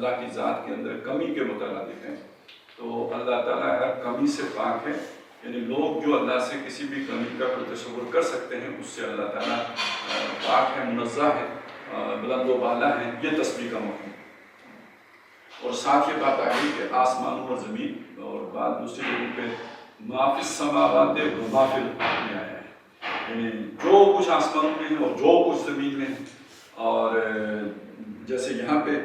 اللہ کی ذات کے اندر کمی کے متعلق ہیں، تو اللہ تعالیٰ ہر کمی سے پاک ہے، یعنی لوگ جو اللہ سے کسی بھی کمی کا کوئی تصور کر سکتے ہیں اس سے اللہ تعالیٰ پاک ہے، منزہ ہے، بلند و بالا ہے، یہ تسبیح کا موقع ہے۔ اور ساتھ یہ بات آئی کہ آسمانوں اور زمین، اور بعد دوسری جگہ پہ ما فی السماوات و ما فی الارض آیا ہے، یعنی جو کچھ آسمانوں میں ہے اور جو کچھ زمین میں ہے، اور جیسے یہاں پہ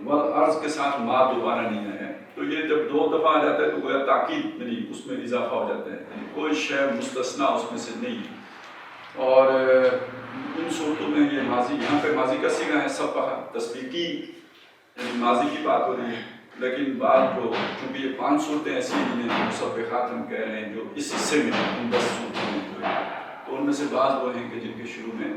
والارض کے ساتھ ما دوبارہ نہیں آیا ہے، تو یہ جب دو دفعہ آ جاتا ہے تو گویا تاکید، یعنی اس میں اضافہ ہو جاتا ہے، یعنی کوئی شے مستثنیٰ اس میں سے نہیں ہے۔ اور ان صورتوں میں یہ ماضی، یہاں پہ ماضی کا صیغہ ہے سبح، تسبیح کی، یعنی ماضی کی بات ہو رہی ہے، لیکن بعد جو چونکہ یہ 5 صورتیں ایسی ہیں جنہیں مسبحات ہم کہہ رہے ہیں جو اس حصے میں ہیں، ان 10 صورتوں میں جو ہے، تو ان میں سے بعض وہ ہیں کہ جن کے شروع میں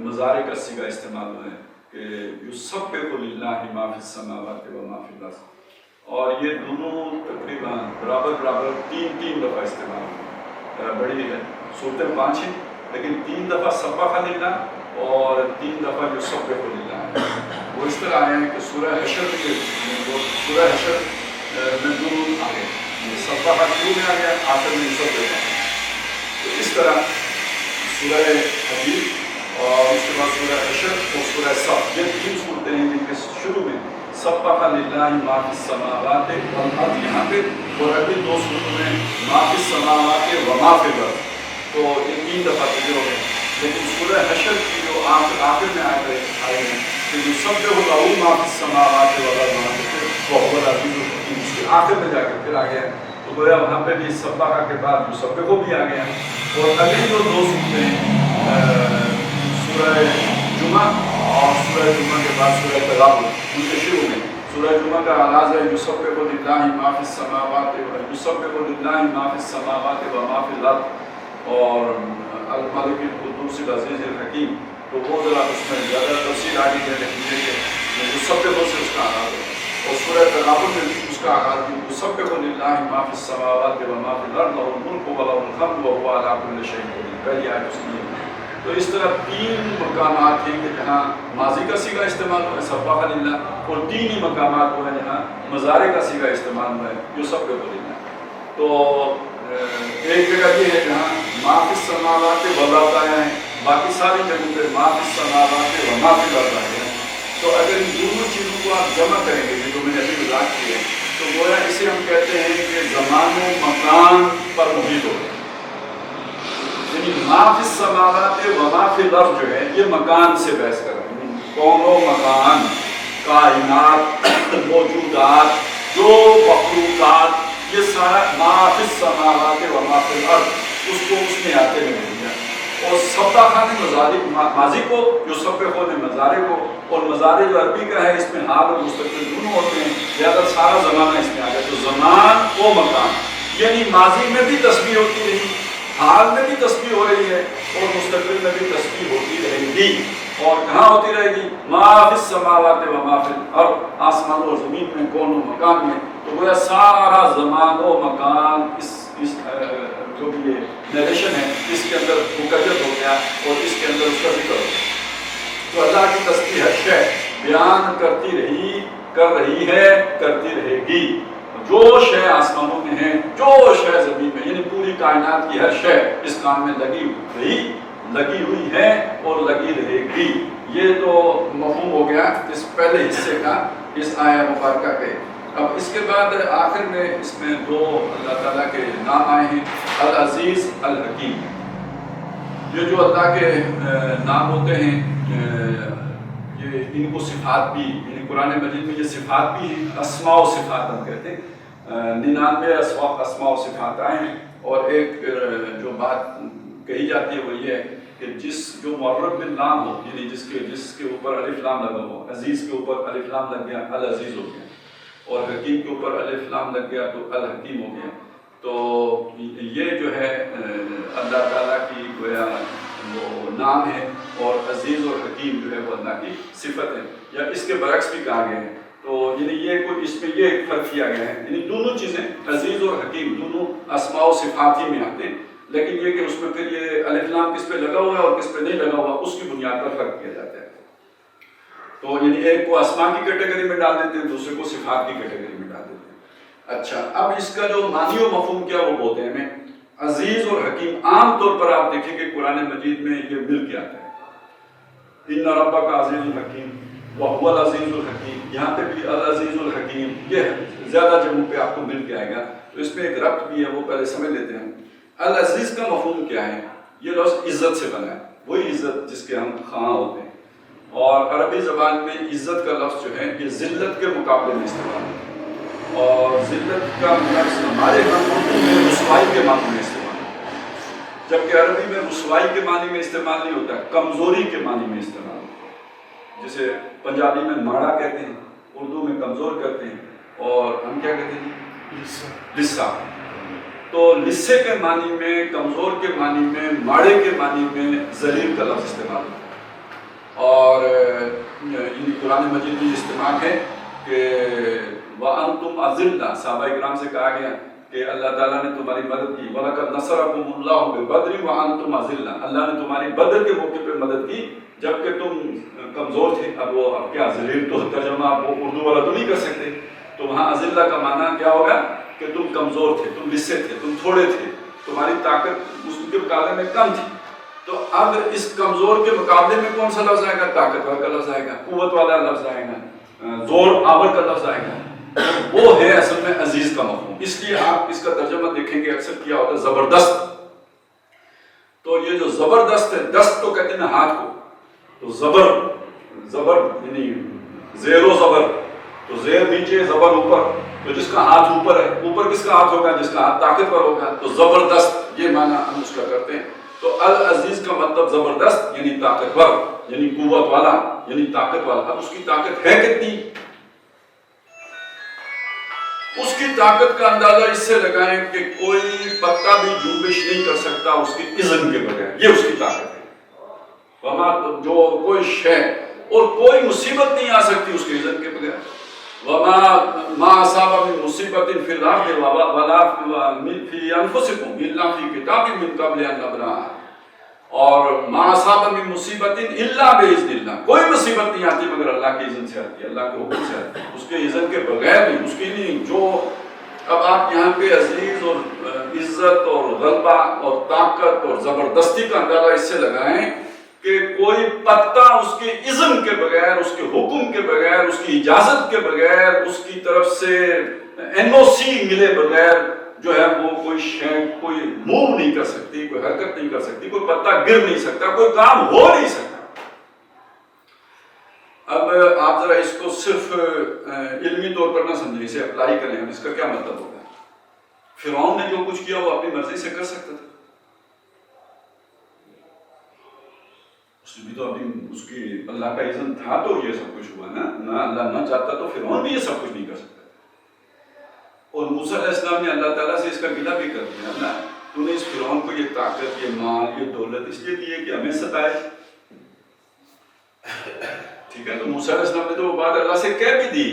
مضارع کا صیغہ استعمال ہوا ہے کہ یسبح للہ ما فی السماوات و ما فی الارض، اور یہ دونوں تقریباً برابر 3 دفعہ استعمال ہوئے، بڑی صورتیں 5 ہیں لیکن 3 دفعہ سبح للہ اور 3 دفعہ یسبح للہ ہے۔ وہ اس طرح آیا ہے کہ سورہ حشر میں دونوں آ گئے، سبح شروع میں آ گیا، آخر میں یسبح، تو اس طرح سورہ حدید اور اس کے بعد سورہ حشر اور سورہ صف، یہ 3 صورتیں ہیں جن کے شروع میں سبح للہ ما فی السماوات والارض یہاں پہ، اور اگلی 2 صورتوں میں ما فی السماوات و ما فی الارض، تو یہ 3 دفعہ ذکر ہو گئے۔ لیکن سورہ حشر کی جو آخر میں آئے ہیں کہ یسبح لہ ما فی السماوات والارض وہو العزیز الحکیم، اس کے آخر میں جا کے پھر آ گیا، تو گویا وہاں پہ بھی سبح کے بعد یسبح بھی آ گیا۔ اور اگلی جو 2 صورتیں ہیں سورہ جمعہ اور سورہ جمعہ کے بعد سورہ تغابن، ان کے شروع میں سورہ جمعہ کا آغاز ہے یسبح للہ ما فی السماوات و ما فی الارض اور الملک القدوس العزیز الحکیم، تو وہ ذرا اس میں زیادہ تفصیل آ گئی ہے، لیکن یہ یسبح سے اس کا آغاز ہے۔ اور سورہ تغابن میں اس کا آغاز ہے یسبح للہ ما فی السماوات و ما فی الارض لہ الملک و لہ الحمد وہو علی کل شیء قدیر، پہلی آیت اس کی ہے۔ تو اس طرح 3 مقامات ہیں کہ جہاں ماضی کا صیغہ استعمال ہوا ہے سبح للہ، اور 3 ہی مقامات ہوئے ہیں جہاں مضارع کا صیغہ استعمال ہوا ہے یسبح للہ۔ تو ایک جگہ یہ ہے جہاں ما فی السماوات والارض آیا ہے، باقی ساری جگہوں پہ ما فی السماوات و ما فی الارض آیا ہے۔ تو اگر ان دونوں چیزوں کو آپ جمع کریں گے جو میں نے ابھی وضاحت کی ہے، تو گویا اسے ہم کہتے ہیں کہ زمان و مکان پر محیط ہو گیا، یعنی ما فی السماوات و ما فی الارض جو ہے یہ مکان سے بحث کر رہے ہیں، کون و مکان، کائنات، موجودات، جو مخلوقات، یہ سارا ما فی السماوات و ما فی الارض، اس کو اس نے آتے میں دیا۔ اور سبح نے ماضی کو، یسبح نے مضارع کو، اور مضارع جو عربی کا ہے اس میں حال اور مستقبل دونوں ہوتے ہیں، لہذا سارا زمانہ اس میں آ گیا، تو زمان و مکان، یعنی ماضی میں بھی تسبیح ہوتی رہی، حال میں بھی تسبیح ہو رہی ہے، اور مستقبل میں بھی تسبیح ہوتی رہے گی، اور کہاں ہوتی رہے گی؟ ما فی السماوات و ما فی الارض، آسمان اور زمین میں، کون و مکان میں۔ تو گویا سارا زمان و مکان اس جو بھی یہ نیریشن ہے اس کے اندر مقید ہو گیا، اور اس کے اندر اس کا ذکر ہو گیا۔ تو اللہ کی تسبیح ہر شے بیان کرتی رہی، کر رہی ہے، کرتی رہے گی، جو شے آسمانوں میں ہے، جو شے زمین میں، یعنی پوری کائنات کی ہر شے اس کام میں لگی ہوئی ہے اور لگی رہے گی۔ یہ تو مفہوم ہو گیا اس پہلے حصے کا، اس آیہ مبارکہ کے۔ اب اس کے بعد آخر میں اس میں 2 اللہ تعالیٰ کے نام آئے ہیں، العزیز، الحکیم۔ یہ جو اللہ کے نام ہوتے ہیں یہ ان کو صفات بھی، یعنی قرآن مجید میں یہ صفات بھی ہیں، اسماء و صفات ہم کہتے ہیں، 99 اسماء و صفات آئے ہیں۔ اور ایک جو بات کہی جاتی ہے وہ یہ ہے کہ جو معرب باللام ہو، یعنی جس کے اوپر الف لام لگا ہو، عزیز کے اوپر الف لام لگ گیا العزیز ہو گیا، اور حکیم کے اوپر الف لام لگ گیا تو الحکیم ہو گیا۔ تو یہ جو ہے اللہ تعالیٰ کی گویا وہ نام ہے، اور عزیز اور حکیم جو ہے وہ اللہ کی صفت ہے، یا اس کے برعکس بھی کہا گیا ہے۔ تو یعنی یہ کوئی اس میں یہ فرق کیا گیا ہے، یعنی دونوں چیزیں عزیز اور حکیم دونوں اسماء و صفات ہی میں آتے ہیں، لیکن یہ کہ اس میں پھر یہ الف لام کس پہ لگا ہوا ہے اور کس پہ نہیں لگا ہوا، اس کی بنیاد پر فرق کیا جاتا ہے۔ تو یعنی ایک کو اسماء کی کیٹیگری میں ڈال دیتے ہیں، دوسرے کو صفات کی کیٹیگری میں ڈال دیتے ہیں۔ اچھا، اب اس کا جو معنی و مفہوم کیا وہ بولتے ہیں ہمیں عزیز اور حکیم۔ عام طور پر آپ دیکھیں کہ قرآن مجید میں یہ مل کے آتا ہے، ان ربک عزیز الحکیم وہو العزیز الحکیم، یہاں پہ بھی العزیز الحکیم، یہ زیادہ جگہوں پہ آپ کو مل کے آئے گا، تو اس میں ایک ربط بھی ہے، وہ پہلے سمجھ لیتے ہیں۔ العزیز کا مفہوم کیا ہے؟ یہ لفظ عزت سے بنا ہے، وہی عزت جس کے ہم خواہاں ہوتے ہیں، اور عربی زبان میں عزت کا لفظ جو ہے یہ ذلت کے مقابلے میں استعمال ہے، اور ذلت کا لفظ ہمارے ہاں اردو میں رسوائی کے معنی میں استعمال ہے، جبکہ عربی میں رسوائی کے معنی میں استعمال نہیں ہوتا، کمزوری کے معنی میں استعمال ہوتا ہے۔ جسے پنجابی میں ماڑا کہتے ہیں، اردو میں کمزور کہتے ہیں، اور ہم کیا کہتے ہیں؟ لسا۔ تو لسے کے معنی میں، کمزور کے معنی میں، ماڑے کے معنی میں ذلیل کا لفظ استعمال ہوتا ہے، اور قرآن مجید میں استعمال ہے کہ وَأَنْتُمْ أَذِلَّةٌ، صحابہ اکرام سے کہا گیا کہ اللہ تعالیٰ نے تمہاری مدد کی، وَلَقَدْ نَصَرَكُمُ اللَّهُ بِبَدْرٍ وَأَنْتُمْ أَذِلَّةٌ، اللہ نے تمہاری بدر کے موقع پہ مدد کی جبکہ تم کمزور تھے۔ اب کیا ذلیل تو ترجمہ آپ وہ اردو والا تو نہیں کر سکتے، تو وہاں اذلہ کا معنی کیا ہوگا کہ تم کمزور تھے، تم لسے تھے، تم تھوڑے تھے، تمہاری طاقت اس کے مقابلے میں کم تھی۔ تو اب اس کمزور کے مقابلے میں کون سا لفظ آئے گا؟ طاقتور کا لفظ آئے گا، قوت والا لفظ آئے گا، زور آور کا لفظ آئے گا، وہ ہے اصل میں عزیز کا مفہوم۔ اس لیے آپ اس کا ترجمہ دیکھیں گے اکثر کیا ہوتا ہے زبردست۔ تو یہ جو زبردست ہے، دست تو کہتے ہیں ہاتھ کو، تو زبر یعنی زیر و زبر، تو زیر نیچے زبر اوپر، تو جس کا ہاتھ اوپر ہے، اوپر کس کا ہاتھ ہوگا؟ جس کا ہاتھ طاقتور ہوگا، تو زبردست یہ معنی ہم اس کا کرتے ہیں۔ تو العزیز کا مطلب زبردست یعنی طاقتور، یعنی قوت والا، یعنی طاقت والا۔ اب اس کی طاقت ہے کتنی؟ اس کی طاقت کا اندازہ اس سے لگائیں کہ کوئی پتا بھی جنبش نہیں کر سکتا اس کی اذن کے بغیر، یہ اس کی طاقت ہے۔ وما جو کوئی شے اور کوئی مصیبت نہیں آ سکتی اس کے اذن کے بغیر۔ وما ما اصاب من مصیبت فی الارض ولا فی انفسکم الا فی کتاب من قبل ان نبرأها، اور ما اصاب من مصیبت الا باذن اللہ، کوئی مصیبت نہیں آتی مگر اللہ کے اذن سے آتی ہے، اللہ کے حکم سے آتی ہے، اس کے اذن کے بغیر نہیں، اس کی نہیں۔ جو اب آپ یہاں پہ عزیز اور عزت اور غلبہ اور طاقت اور زبردستی کا اندازہ اس سے لگائیں کہ کوئی پتا اس کے اذن کے بغیر، اس کے حکم کے بغیر، اس کی اجازت کے بغیر، اس کی طرف سے NOC ملے بغیر جو ہے وہ کوئی شے کوئی موو نہیں کر سکتی، کوئی حرکت نہیں کر سکتی، کوئی پتا گر نہیں سکتا، کوئی کام ہو نہیں سکتا۔ اب آپ ذرا اس کو صرف علمی طور پر نہ سمجھیں، اسے اپلائی کریں، اس کا کیا مطلب ہوگا؟ فرعون نے جو کچھ کیا وہ اپنی مرضی سے کر سکتا تھا، اس نے بھی تو ابھی اس کی اللہ کا اذن تھا تو یہ سب کچھ ہوا نا، اللہ نہ چاہتا تو فرعون بھی یہ سب کچھ نہیں کر سکتا۔ اور موسیٰ علیہ السلام نے اللہ تعالیٰ سے اس کا گلہ بھی کر دیا، اللہ تو نے اس فرعون کو یہ طاقت، یہ مال، یہ دولت اس لیے دی ہے کہ ہمیں ستائے، ٹھیک ہے؟ تو موسیٰ علیہ السلام نے تو وہ بات اللہ سے کہہ بھی دی۔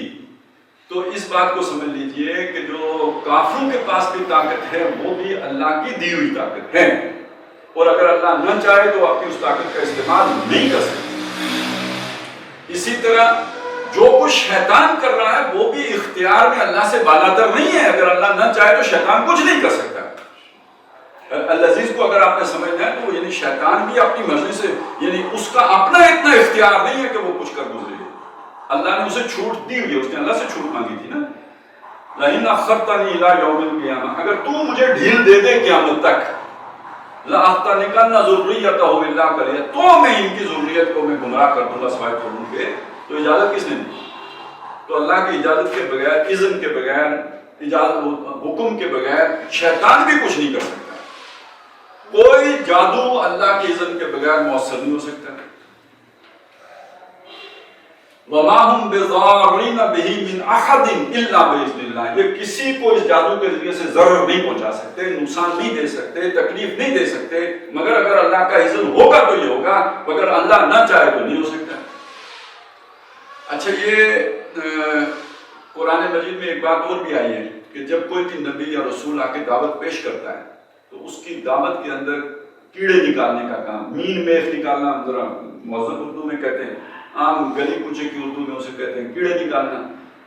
تو اس بات کو سمجھ لیجئے کہ جو کافروں کے پاس بھی طاقت ہے وہ بھی اللہ کی دی ہوئی طاقت ہے، اور اگر اللہ نہ چاہے تو اپنی اس طاقت کا استعمال نہیں کر سکتے۔ اسی طرح جو کچھ شیطان کر رہا ہے وہ بھی اختیار میں اللہ سے بالاتر نہیں ہے، اگر اللہ نہ چاہے تو شیطان کچھ نہیں کر سکتا۔ العزیز کو اگر آپ نے سمجھنا ہے تو یعنی شیطان بھی اپنی مرضی سے، یعنی اس کا اپنا اتنا اختیار نہیں ہے کہ وہ کچھ کر گزرے، اللہ نے اسے چھوٹ دی ہوئی ہے، اس نے اللہ سے چھوٹ مانگی تھی نا، لَإِنْ أَخَّرْتَنِي إِلَىٰ يَوْمِ الْقِيَامَةِ، اگر تو مجھے ڈھیل دے دے قیامت تک، لَأَحْتَنِكَنَّ ذُرِّيَّتَهُ إِلَّا قَلِيلًا، تو میں ان کی ذریت کو میں گمراہ کر دوں گا سوائے تھوڑوں کے۔ تو اجازت کس نے دی؟ تو اللہ کی اجازت کے بغیر، اذن کے بغیر، حکم کے بغیر شیطان بھی کچھ نہیں کر سکتا۔ کوئی جادو اللہ کے اذن کے بغیر مؤثر نہیں ہو سکتا۔ وَمَا هُمْ بِضَارِّينَ بِهِ مِنْ أَحَدٍ إِلَّا بِإِذْنِ اللَّهِ، یہ کسی کو اس جادو کے ذریعے سے ضرر نہیں پہنچا سکتے، نقصان نہیں دے سکتے، تکلیف نہیں دے سکتے، مگر اگر اللہ کا اذن ہوگا تو یہ ہوگا، مگر اللہ نہ چاہے تو نہیں ہو سکتا۔ اچھا، یہ قرآن مجید میں ایک بات اور بھی آئی ہے کہ جب کوئی بھی نبی یا رسول آ کے دعوت پیش کرتا ہے تو اس کی دعوت کے اندر کیڑے نکالنے کا کام، مین میخ نکالنا، ذرا مہذب اردو میں کہتے ہیں، عام گلی کوچے کی اردو میں اسے کہتے ہیں کیڑے نکالنا،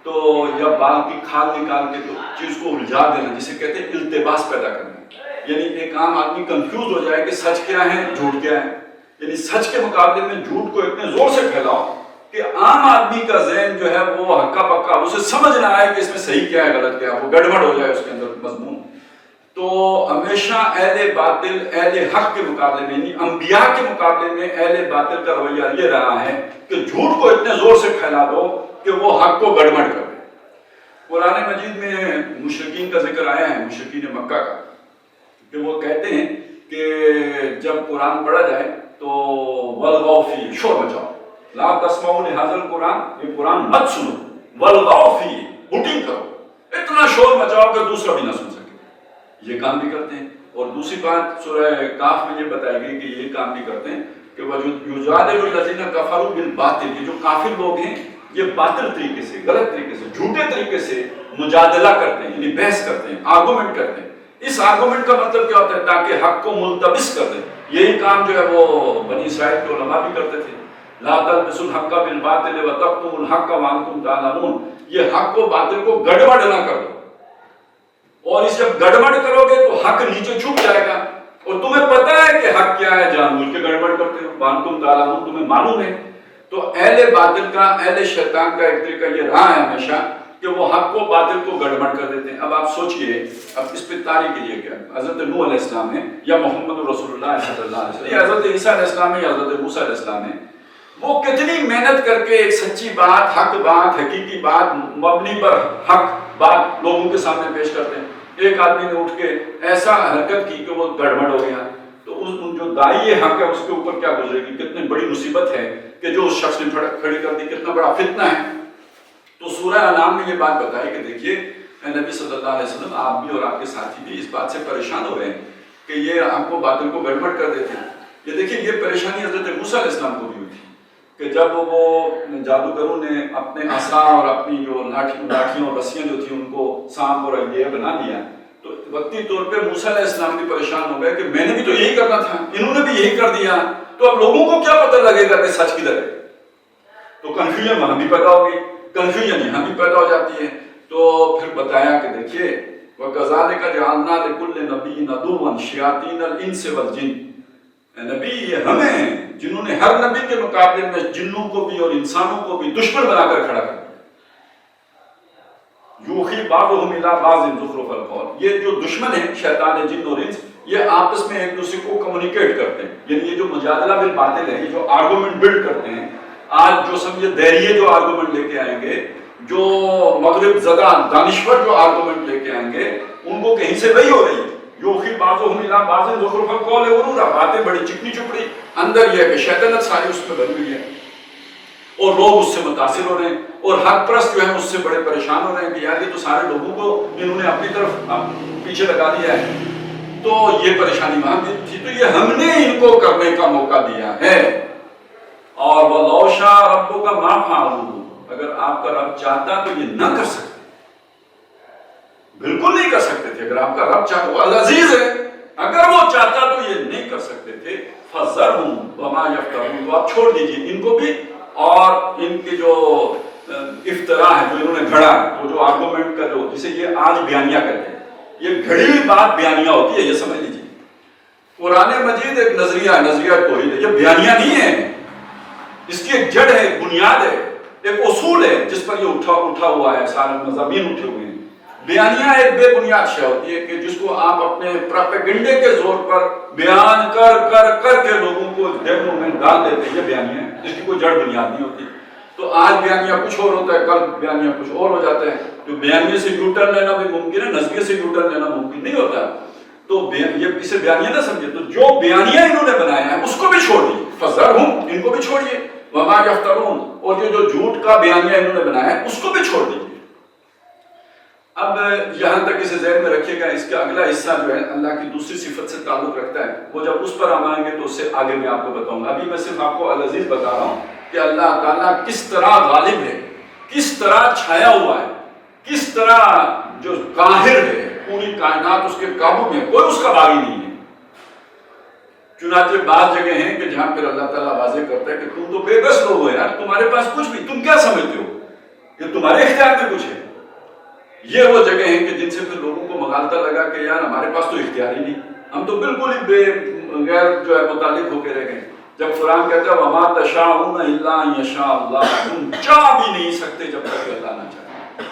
تو یا بال کی کھال نکال کے تو چیز کو الجھا دینا، جسے کہتے ہیں التباس پیدا کرنا، یعنی ایک عام آدمی کنفیوز ہو جائے کہ سچ کیا ہے جھوٹ کیا ہے، یعنی سچ کے مقابلے میں جھوٹ کو اتنے زور سے پھیلاؤ کہ عام آدمی کا ذہن جو ہے وہ ہکا پکا اسے سمجھ نہ آئے کہ اس میں صحیح کیا ہے غلط کیا ہے، وہ گڑبڑ ہو جائے اس کے اندر مضمون۔ تو ہمیشہ اہل باطل اہل حق کے مقابلے میں، یعنی انبیاء کے مقابلے میں اہل باطل کا رویہ یہ رہا ہے کہ جھوٹ کو اتنے زور سے پھیلا دو کہ وہ حق کو گڑبڑ کر دے۔ قرآن مجید میں مشرکین کا ذکر آیا ہے، مشرکین مکہ کا، کہ وہ کہتے ہیں کہ جب قرآن پڑھا جائے تو والغوا فیہ، شور مچاؤ، لا تسمعوا لہذا القرآن، یہ قرآن مت سنو، والغوا فیہ، ہوٹنگ کرو، اتنا شور مچاؤ کہ دوسرا بھی نہ سن سکے، یہ کام بھی کرتے ہیں۔ اور دوسری بات سورہ کاف میں یہ بتائی گئی کہ یہ کام بھی کرتے ہیں کہ یجادل الذین کفروا بالباطل، یہ جو کافر لوگ ہیں یہ باطل طریقے سے، غلط طریقے سے، جھوٹے طریقے سے مجادلہ کرتے ہیں، یعنی بحث کرتے ہیں، آرگومنٹ کرتے ہیں۔ اس آرگومنٹ کا مطلب کیا ہوتا ہے؟ تاکہ حق کو ملتبس کر دیں۔ یہی کام جو ہے وہ بنی اسرائیل کے علماء بھی کرتے تھے، لا تلبسوا الحق بالباطل وتکتموا الحق وانتم تعلمون، یہ حق کو باطل کو گڑبڑ نہ کر دو، اور اس جب گڑبڑ کرو گے تو حق نیچے چھپ جائے گا، اور تمہیں پتہ ہے کہ حق کیا ہے، جان بوجھ کے گڑبڑ کرتے ہو، وانتم تعلمون، تمہیں معلوم ہے۔ تو اہل باطل کا، اہل شیطان کا ایک طریقہ یہ رہا ہے ہمیشہ کہ وہ حق کو باطل کو گڑبڑ کر دیتے ہیں۔ اب آپ سوچئے، اب اس پہ تاریخ کیجئے کیا حضرت نوح علیہ السلام ہے یا محمد رسول اللہ صلی اللہ علیہ وسلم یا حضرت عیسیٰ علیہ السلام ہے یا حضرت موسیٰ علیہ السلام ہے، وہ کتنی محنت کر کے ایک سچی بات، حق بات، حقیقی بات، مبنی پر حق بات لوگوں کے سامنے پیش کرتے ہیں۔ ایک آدمی نے اٹھ کے ایسا حرکت کی کہ وہ گڑبڑ ہو گیا، تو ان جو داعی حق ہے اس کے اوپر کیا گزرے گی، کتنی بڑی مصیبت ہے کہ جو اس شخص نے کھڑی کر دی، کتنا بڑا فتنہ ہے۔ تو سورہ انعام میں یہ بات بتائی کہ دیکھیے نبی صلی اللہ علیہ وسلم، آپ بھی اور آپ کے ساتھی بھی اس بات سے پریشان ہو رہے ہیں کہ یہ حق کو باطل کو گڑبڑ کر دیتے ہیں۔ یہ دیکھیے یہ پریشانی حضرت موسیٰ علیہ السلام کو بھی ہوئی تھی کہ جب وہ جادوگروں نے اپنے عصا اور اپنی جو لاٹھیوں اور رسیاں جو تھیں ان کو سانپ اور یہ بنا دیا، تو وقتی طور پہ موسیٰ علیہ السلام بھی پریشان ہو گئے کہ میں نے بھی تو یہی کرنا تھا، انہوں نے بھی یہی کر دیا، تو اب لوگوں کو کیا پتہ لگے گا کہ سچ کدھر ہے؟ تو کنفیوژن وہاں بھی پیدا ہو گئی، کنفیوژن یہاں بھی پیدا ہو جاتی ہے۔ تو پھر بتایا کہ دیکھیے وَكَذَلِكَ جَعَلْنَا لِكُلِّ نَبِيٍّ عَدُوًّا شَيَاطِينَ الْإِنسِ وَالْجِنِّ، نبی یہ ہمیں ہیں جنہوں نے ہر نبی کے مقابلے میں جنوں کو بھی اور انسانوں کو بھی دشمن بنا کر کھڑا کر دیا۔ یوحی بعضهم الی بعض زخرف القول، یہ جو دشمن ہیں شیطان جن اور انس، یہ آپس میں ایک دوسرے کو کمیونیکیٹ کرتے ہیں، یعنی یہ جو مجادلہ بالباطل ہے، یہ جو آرگومنٹ بلڈ کرتے ہیں، آج جو سمجھے دہریے جو آرگومنٹ لے کے آئیں گے، جو مغرب زدہ دانشور جو آرگومنٹ لے کے آئیں گے، ان کو کہیں سے وہی ہو رہی ہے۔ یوحی بعضهم الی بعض زخرف القول غرورا، باتیں بڑی چکنی چپڑی، اندر یہ ہے کہ شیطنت ساری اس میں بن ہوئی ہے، اور لوگ اس سے متاثر ہو رہے ہیں، اور حق پرست جو ہیں اس سے بڑے پریشان ہو رہے ہیں کہ یار یہ تو سارے لوگوں کو انہوں نے اپنی طرف پیچھے لگا دیا ہے۔ تو یہ پریشانی وہاں بھی تھی، تو یہ ہم نے ان کو کرنے کا موقع دیا ہے۔ اور وَلَوْ شَاءَ رَبُّكَ مَا فَعَلُوهُ، اگر آپ کا رب چاہتا تو یہ نہ کر سکتے، بالکل نہیں کر سکتے تھے۔ اگر آپ کا رب چاہتا، وہ العزیز ہے، اگر وہ چاہتا تو یہ نہیں کر سکتے تھے۔ فَذَرْهُمْ وَمَا يَفْتَرُونَ، تو آپ چھوڑ دیجئے ان کو بھی اور ان کے جو افطرا ہے جو انہوں نے گھڑا ہے، وہ جو آرگومنٹ کا جو جسے یہ آج بیانیہ کہتے ہیں، یہ گھڑی ہوئی بات بیانیہ ہوتی ہے، یہ سمجھ لیجئے۔ قرآن مجید ایک نظریہ ہے، نظریہ توحید ہے، یہ بیانیہ نہیں ہے، اس کی ایک جڑ ہے، ایک بنیاد ہے، ایک اصول ہے جس پر یہ اٹھا ہوا ہے، سارے مضامین اٹھے ہوئے ہیں۔ بیانیہ ایک بے بنیاد شے ہوتی ہے کہ جس کو آپ اپنے پروپیگنڈے کے زور پر بیان کر کے لوگوں کو ذہنوں میں ڈال دیتے ہیں، یہ بیانیہ ہے، جس کی کوئی جڑ بنیاد نہیں ہوتی۔ تو آج بیانیہ کچھ اور ہوتا ہے، کل بیانیہ کچھ اور ہو جاتا ہے۔ تو بیانیہ سے یو ٹرن لینا بھی ممکن ہے، نظریے سے یو ٹرن لینا ممکن نہیں ہوتا۔ تو یہ اسے بیانیہ نہ سمجھے، تو جو بیانیہ انہوں نے بنایا ہے اس کو بھی چھوڑ دیے، فَذَرْهُمْ، ان کو بھی چھوڑیے، وَمَا يَفْتَرُونَ، اور یہ جو جھوٹ کا بیانیہ انہوں نے بنایا ہے اس کو بھی چھوڑ دیجیے۔ اب یہاں تک اسے ذہن میں رکھیے گا، اس کا اگلا حصہ جو ہے اللہ کی دوسری صفت سے تعلق رکھتا ہے، وہ جب اس پر ہم آئیں گے تو اس سے آگے میں آپ کو بتاؤں گا۔ ابھی میں صرف آپ کو العزیز بتا رہا ہوں کہ اللہ تعالیٰ کس طرح غالب ہے، کس طرح چھایا ہوا ہے، کس طرح جو قاہر ہے، پوری کائنات اس کے قابو میں، کوئی اس کا باغی نہیں ہے۔ چنانچہ بعض جگہ ہیں کہ جہاں پھر اللہ تعالیٰ واضح کرتا ہے کہ تم تو بے بس لوگ ہو یار، تمہارے پاس کچھ بھی، تم کیا سمجھتے ہو کہ تمہارے اختیار میں کچھ ہے. یہ وہ جگہ ہیں کہ جن سے پھر لوگوں کو مغالطہ لگا کہ یار ہمارے پاس تو اختیار ہی نہیں، ہم تو بالکل ہی غیر جو ہے متعلق ہو کے رہ گئے. جب قرآن کہتا ہے وَمَا تَشَاءُونَ إِلَّا أَن يَشَاءَ اللَّهُ، تم چاہ بھی نہیں سکتے جب تک کہ اللہ نہ چاہے.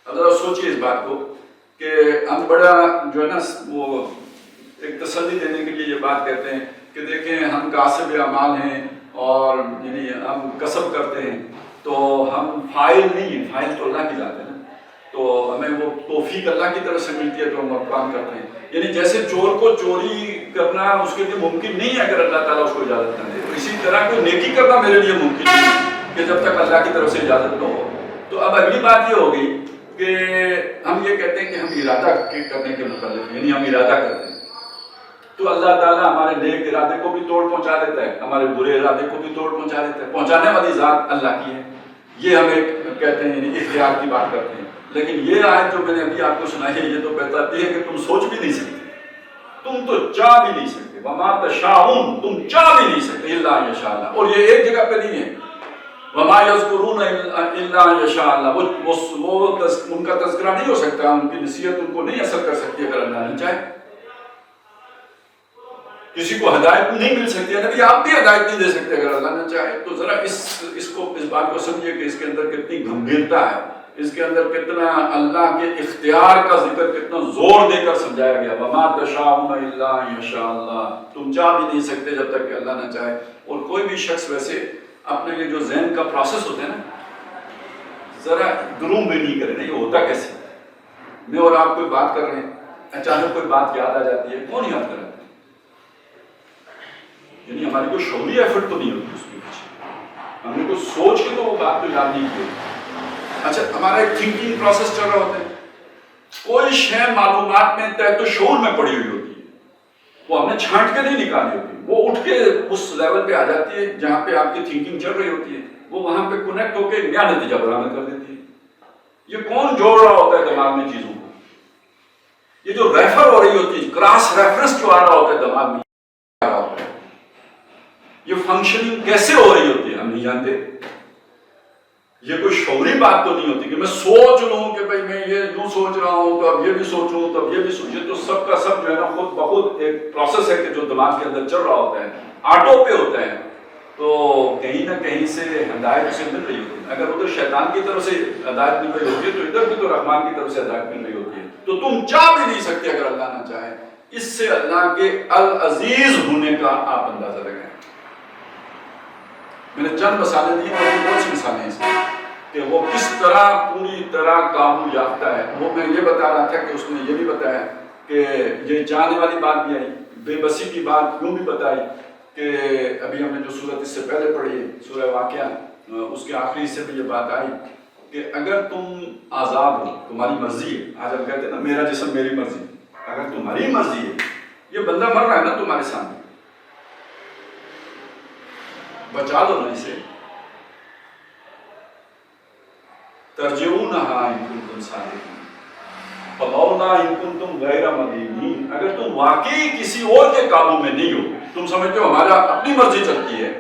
اب ذرا سوچئے اس بات کو کہ ہم بڑا جو ہے نا وہ ایک تسلی دینے کے لیے یہ بات کہتے ہیں کہ دیکھیں ہم کاسب اعمال ہیں اور یعنی ہم کسب کرتے ہیں، تو ہم فاعل نہیں ہیں، فاعل تو اللہ کی ذات ہے نا، تو ہمیں وہ توفیق اللہ کی طرف سے ملتی ہے تو ہم کام کرتے ہیں. یعنی جیسے چور کو چوری کرنا اس کے لیے ممکن نہیں ہے اگر اللہ تعالیٰ اس کو اجازت نہ دے، تو اسی طرح کوئی نیکی کرنا میرے لیے ممکن نہیں ہے کہ جب تک اللہ کی طرف سے اجازت نہ ہو. تو اب اگلی بات یہ ہوگی کہ ہم یہ کہتے ہیں کہ ہم ارادہ کرنے کے متعلق، یعنی ہم ارادہ کرتے ہیں تو اللہ تعالیٰ ہمارے نیک ارادے کو بھی توڑ پہنچا دیتا ہے، ہمارے برے ارادے کو بھی توڑ پہنچا دیتا ہے. پہنچانے والی ذات اللہ کی ہے، یہ ہم ایک کہتے ہیں یعنی اختیار کی بات کرتے ہیں. لیکن یہ آیت جو میں نے ابھی آپ کو سنائی ہے یہ تو بتاتی ہے کہ تم سوچ بھی نہیں سکتے، تم تو چاہ بھی نہیں سکتے. وَمَا تَشَاءُونَ، تم چاہ بھی نہیں سکتے إِلَّا أَن يَشَاءَ اللَّهُ. اور یہ ایک جگہ پہ نہیں ہے وَمَا يَذْكُرُونَ إِلَّا أَن يَشَاءَ اللَّهُ، وہ ان کا تذکرہ نہیں ہو سکتا، ان کی نصیحت ان کو نہیں اثر کر سکتی اگر اللہ نہ چاہے. کسی کو ہدایت نہیں مل سکتی ہے، نبی آپ بھی ہدایت نہیں دے سکتے اگر اللہ نہ چاہے. تو ذرا اس بات کو سمجھیے کہ اس کے اندر کتنی گمبھیرتا ہے، اس کے اندر کتنا اللہ کے اختیار کا ذکر کتنا زور دے کر سمجھایا گیا. وَمَا تَشَاءُونَ إِلَّا أَن يَشَاءَ اللَّهُ، تم چاہ بھی نہیں سکتے جب تک کہ اللہ نہ چاہے. اور کوئی بھی شخص ویسے اپنے یہ جو ذہن کا پروسیس ہوتا ہے نا، ذرا گروم بھی نہیں کرے نا، یہ ہوتا کیسے؟ میں اور آپ کوئی بات کر رہے ہیں، اچانک کوئی بات یاد آ جاتی ہے، کون یاد کر رہا ہے؟ یعنی ہماری کوئی شعوری ایفرٹ تو نہیں ہوتی اس کے پیچھے، ہم نے کوئی سوچ کے تو وہ بات تو یاد نہیں کی ہوتی. اچھا ہمارا ایک تھنکنگ پروسیس چل رہا ہوتا ہے، کوئی شے معلومات میں تحت شعور میں پڑی ہوئی ہوتی ہے، وہ ہم نے چھانٹ کے نہیں نکالی ہوتی، وہ اٹھ کے اس لیول پہ آ جاتی ہے جہاں پہ آپ کی تھنکنگ چل رہی ہوتی ہے، وہ وہاں پہ کنیکٹ ہو کے نیا نتیجہ برآمد کر دیتی ہے. یہ کون جوڑ رہا ہوتا ہے دماغ میں چیزوں کو؟ یہ جو ریفر ہو رہی ہوتی ہے، کراس ریفرنس جو آ رہا ہوتا ہے دماغ میں آ رہا ہوتا ہے، یہ فنکشننگ کیسے ہو رہی ہوتی ہے ہم نہیں جانتے. یہ کوئی شعوری بات تو نہیں ہوتی کہ میں سوچ لوں کہ بھئی میں یہ یوں سوچ رہا ہوں تو اب یہ بھی سوچوں تو اب یہ بھی سوچوں. تو سب کا سب جو ہے نا خود بخود ایک پروسیس ہے کہ جو دماغ کے اندر چل رہا ہوتا ہے، آٹو پہ ہوتا ہے. تو کہیں نہ کہیں سے ہدایت اسے مل رہی ہوتی ہے. اگر ادھر شیطان کی طرف سے ہدایت مل رہی ہوتی ہے تو ادھر بھی تو رحمان کی طرف سے ہدایت مل رہی ہوتی ہے. تو تم چاہ بھی نہیں سکتے اگر اللہ نہ چاہے. اس سے اللہ کے العزیز ہونے کا آپ اندازہ لگائیں. میں نے چند مثالیں دی اور بہت سی مثالیں ہیں کہ وہ کس طرح پوری طرح قابو یافتہ ہے. وہ میں یہ بتا رہا تھا کہ اس نے یہ بھی بتایا کہ یہ جانے والی بات بھی آئی، بے بسی کی بات یوں بھی بتائی کہ ابھی ہم نے جو صورت اس سے پہلے پڑھی ہے سورہ واقعہ، اس کے آخری حصے میں یہ بات آئی کہ اگر تم آزاد ہو، تمہاری مرضی ہے. آج ہم کہتے ہیں نا میرا جسم میری مرضی، اگر تمہاری مرضی ہے، یہ بندہ مر رہا ہے نا تمہارے سامنے، بچا دو نا اسے. ترجعونہا ان کنتم صادقین فلولا ان کنتم غیر مدینین. اگر تم واقعی کسی اور کے قابو میں نہیں ہو، تم سمجھتے ہو ہمارا اپنی مرضی چلتی ہے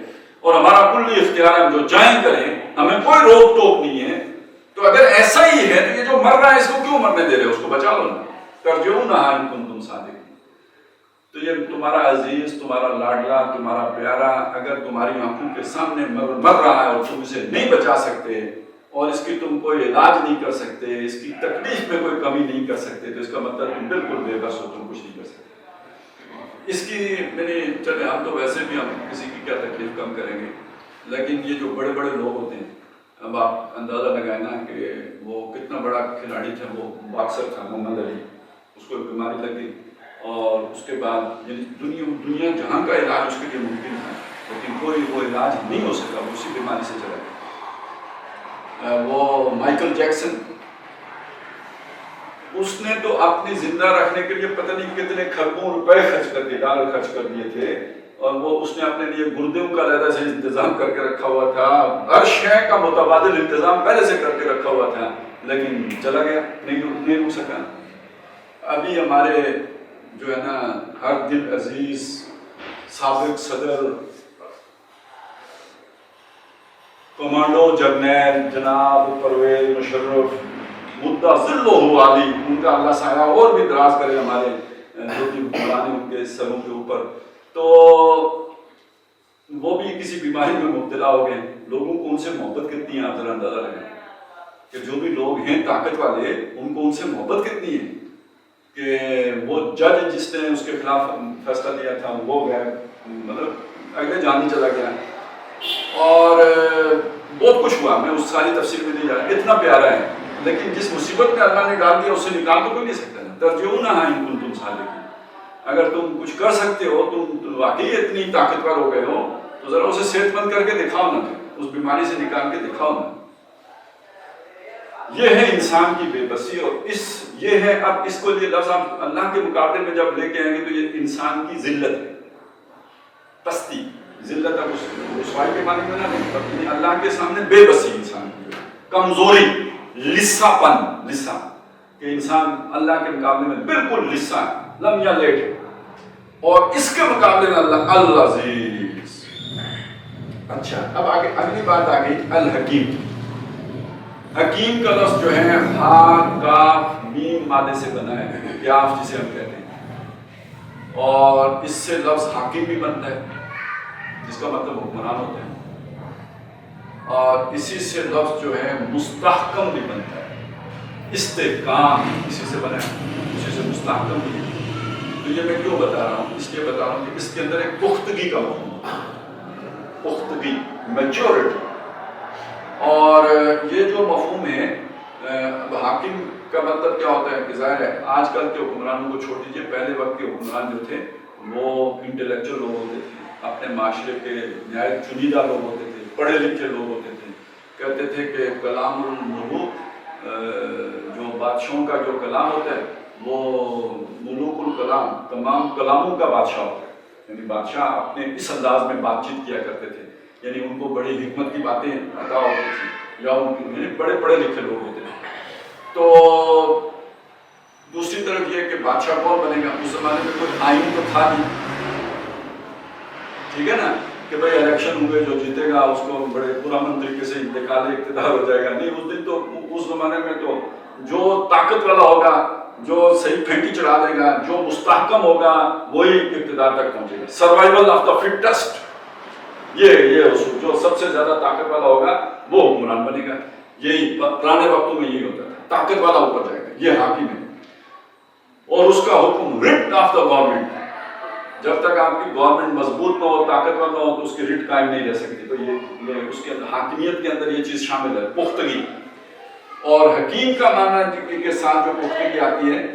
اور ہمارا کلی اختیار ہم جو چاہیں کریں، ہمیں کوئی روک ٹوک نہیں ہے، تو اگر ایسا ہی ہے تو یہ جو مر رہا ہے اس کو کیوں مرنے دے رہے ہو؟ اس کو بچا لو نا. ترجعونہا ان کنتم صادقین. تو یہ تمہارا عزیز، تمہارا لاڈلا، تمہارا پیارا اگر تمہاری آنکھوں کے سامنے مر رہا ہے اور تم اسے نہیں بچا سکتے اور اس کی تم کوئی علاج نہیں کر سکتے، اس کی تکلیف میں کوئی کمی نہیں کر سکتے، تو اس کا مطلب تم بالکل بے بس ہو، تم کچھ نہیں کر سکتے. اس کی میری چلے ہم تو ویسے بھی ہم کسی کی کیا تکلیف کم کریں گے، لیکن یہ جو بڑے بڑے لوگ ہوتے ہیں، اب آپ اندازہ لگائیں نا کہ وہ کتنا بڑا کھلاڑی تھا، وہ باکسر تھا محمد علی، اس کو ایک بیماری لگی اور اس کے بعد دنیا جہاں کا علاج اس کے لیے ممکن تھا لیکن کوئی وہ علاج نہیں ہو سکا، وہ اسی بیماری سے چلا گیا. وہ مائیکل جیکسن، اس نے تو اپنی زندہ رکھنے کے لیے پتہ نہیں کتنے کھربوں روپے خرچ کر دیے، ڈالر خرچ کر دیے تھے، اور وہ اس نے اپنے لیے گردوں کا علیحدہ سے انتظام کر کے رکھا ہوا تھا، ہر شے کا متبادل انتظام پہلے سے کر کے رکھا ہوا تھا، لیکن چلا گیا، نہیں رک سکا. ابھی ہمارے جو ہے نا ہر دل عزیز سابق صدر کمانڈو جرنیل جناب پرویز مشرف مدعا ذلہ عالی، ان کا اللہ سایہ اور بھی دراز کرے ہمارے جو بھی حکمران ان کے سروں کے اوپر، تو وہ بھی کسی بیماری میں مبتلا ہو گئے. لوگوں کو ان سے محبت کتنی ہے آپ ذرا اندازہ لگائیں کہ جو بھی لوگ ہیں طاقت والے ان کو ان سے محبت کتنی ہے کہ وہ جج جس نے اس کے خلاف فیصلہ لیا تھا وہ گئے، مطلب اگلے جان ہی چلا گیا. اور بہت کچھ ہوا، میں اس ساری تفصیل میں نہیں جا رہا، اتنا پیارا ہے. لیکن جس مصیبت میں اللہ نے ڈال دیا اس سے نکال تو کوئی نہیں سکتا. ترجعونہا ان کنتم صادقین، اگر تم کچھ کر سکتے ہو، تم واقعی اتنی طاقتور ہو گئے ہو تو ذرا اسے صحت مند کر کے دکھاؤ نا، اس بیماری سے نکال کے دکھاؤ نا. یہ ہے انسان کی بے بسی، اور یہ ہے اب اس کو یہ لفظ آپ اللہ کے مقابلے میں جب لے کے آئیں گے تو یہ انسان کی ذلت ہے، پستی. ذلت اب رسوائی کے معنی میں نہ نہیں، اللہ کے سامنے بے بسی انسان کی کمزوری، لسا پن، لسا کہ انسان اللہ کے مقابلے میں بالکل لسا ہے، لم یلد. اور اس کے مقابلے میں اللہ العزیز. اچھا اب آگے اگلی بات آ گئی الحکیم. حکیم کا لفظ جو ہے ہا کاف میم مادے سے بنا ہے، کیاف جسے ہم کہتے ہیں، اور اس سے لفظ حاکم بھی بنتا ہے جس کا مطلب حکمران ہوتا ہے، اور اسی سے لفظ جو ہے مستحکم بھی بنتا ہے، استحکام اسی سے بنا ہے، اسی سے مستحکم بھی ہے. تو یہ میں کیوں بتا رہا ہوں؟ اس لیے بتا رہا ہوں کہ اس کے اندر ایک پختگی کا مفہوم ہے، پختگی، میچورٹی. اور یہ جو مفہوم ہے حاکم کا مطلب کیا ہوتا ہے کہ ظاہر ہے آج کل کے حکمرانوں کو چھوڑ دیجیے، پہلے وقت کے حکمران جو تھے وہ انٹلیکچوئل لوگ ہوتے تھے، اپنے معاشرے کے نہایت چنیدہ لوگ ہوتے تھے، پڑھے لکھے لوگ ہوتے تھے. کہتے تھے کہ کلام الملوک، جو بادشاہوں کا جو کلام ہوتا ہے وہ ملوک الکلام، تمام کلاموں کا بادشاہ ہوتا ہے. یعنی بادشاہ اپنے اس انداز میں بات چیت کیا کرتے تھے، یعنی ان کو بڑی حکمت کی باتیں عطا ہوتی تھیں، یا ان کے یعنی بڑے پڑھے لکھے لوگ ہوتے تھے. تو دوسری طرف یہ کہ بادشاہ کون بنے گا؟ اس زمانے میں کوئی آئین تو تھا نہیں، ٹھیک ہے نا، کہ بھائی الیکشن ہوئے جو جیتے گا اس کو بڑے پرامن طریقے سے انتقال اقتدار ہو جائے گا. نہیں، اس دن تو اس زمانے میں تو جو طاقت والا ہوگا، جو صحیح پھینٹی چڑھا دے گا، جو مستحکم ہوگا وہی اقتدار تک پہنچے گا. سروائیول آف دا فٹسٹ، یہ اصول، جو سب سے زیادہ طاقت والا ہوگا وہ حکمران بنے گا. یہی پرانے وقتوں میں یہی ہوتا تھا، طاقت والا اوپر جائے گا، یہ حاکم ہے. اور اس کا حکم رٹ آف دا گورنمنٹ، جب تک آپ کی گورنمنٹ مضبوط نہ ہو، طاقتور نہ ہو تو اس کی رٹ قائم نہیں رہ سکتی. تو یہ اس کے حاکمیت کے اندر یہ چیز شامل ہے، پختگی. اور حکیم کا معنی کے ساتھ جو پختگی آتی ہے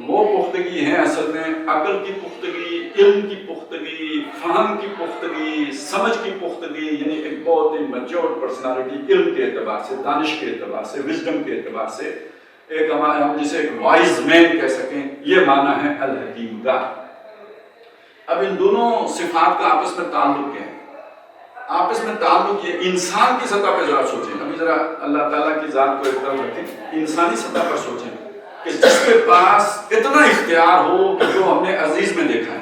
وہ پختگی ہے اصل میں عقل کی پختگی، علم کی پختگی، فہم کی پختگی، سمجھ کی پختگی. یعنی ایک بہت ہی میچور پرسنالٹی، علم کے اعتبار سے، دانش کے اعتبار سے، وزڈم کے اعتبار سے، ایک ہم جسے ایک وائز مین کہہ سکیں، یہ معنی ہے الحکیم کا. اب ان دونوں صفات کا آپس میں تعلق ہے. آپس میں تعلق یہ انسان کی سطح پہ ذرا سوچیں، ابھی ذرا اللہ تعالیٰ کی ذات کو ایک طرف رکھیں، انسانی سطح پر سوچیں کہ جس کے پاس اتنا اختیار ہو کہ جو ہم نے عزیز میں دیکھا ہے،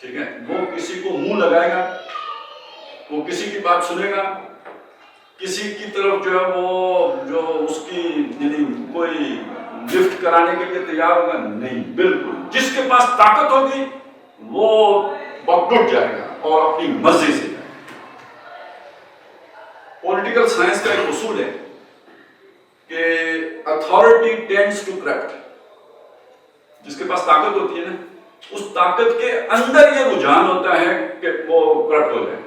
ٹھیک ہے، وہ کسی کو منہ لگائے گا، وہ کسی کی بات سنے گا، کسی کی طرف جو ہے وہ جو اس کی یعنی کوئی لفٹ کرانے کے لیے تیار ہوگا؟ نہیں، بالکل. جس کے پاس طاقت ہوگی وہ بکٹ جائے گا اور اپنی مرضی سے جائے گا. پولیٹیکل سائنس کا ایک اصول ہے کہ اتھارٹی ٹینڈز ٹو کرپٹ. جس کے پاس طاقت ہوتی ہے نا، اس طاقت کے اندر یہ رجحان ہوتا ہے کہ وہ کرپٹ ہو جائے،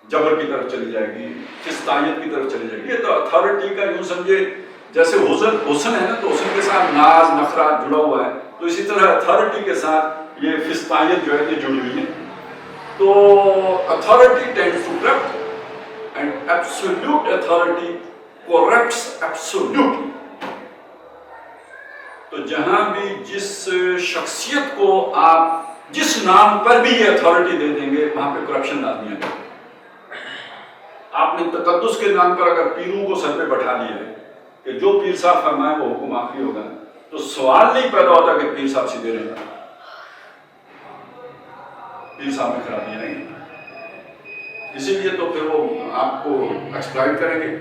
جبر کی طرف چلی جائے گی، فسطائیت کی طرف چلی جائے گی. یہ تو اتھارٹی کا یوں سمجھے جیسے حسن ہے نا، تو حسن کے ساتھ ناز نخرہ جڑا ہوا ہے، تو اسی طرح اتھارٹی کے ساتھ یہ فسطائیت جو ہے یہ جڑی ہوئی ہے. تو authority tends to corrupt and absolute authority corrupts absolutely. تو جہاں بھی جس شخصیت کو آپ جس نام پر بھی یہ اتھارٹی دے دیں گے وہاں پہ کرپشن لازمی آ جائے گا. آپ نے تقدس کے نام پر اگر پیروں کو سر پہ بٹھا لیا ہے کہ جو پیر صاحب فرمائے وہ حکم آخری ہوگا، تو سوال نہیں پیدا ہوتا کہ پیر صاحب سیدھے رہنا. پیر صاحب میں خرابیاں نہیں، اسی لیے تو پھر وہ آپ کو ایکسپلائٹ کریں گے.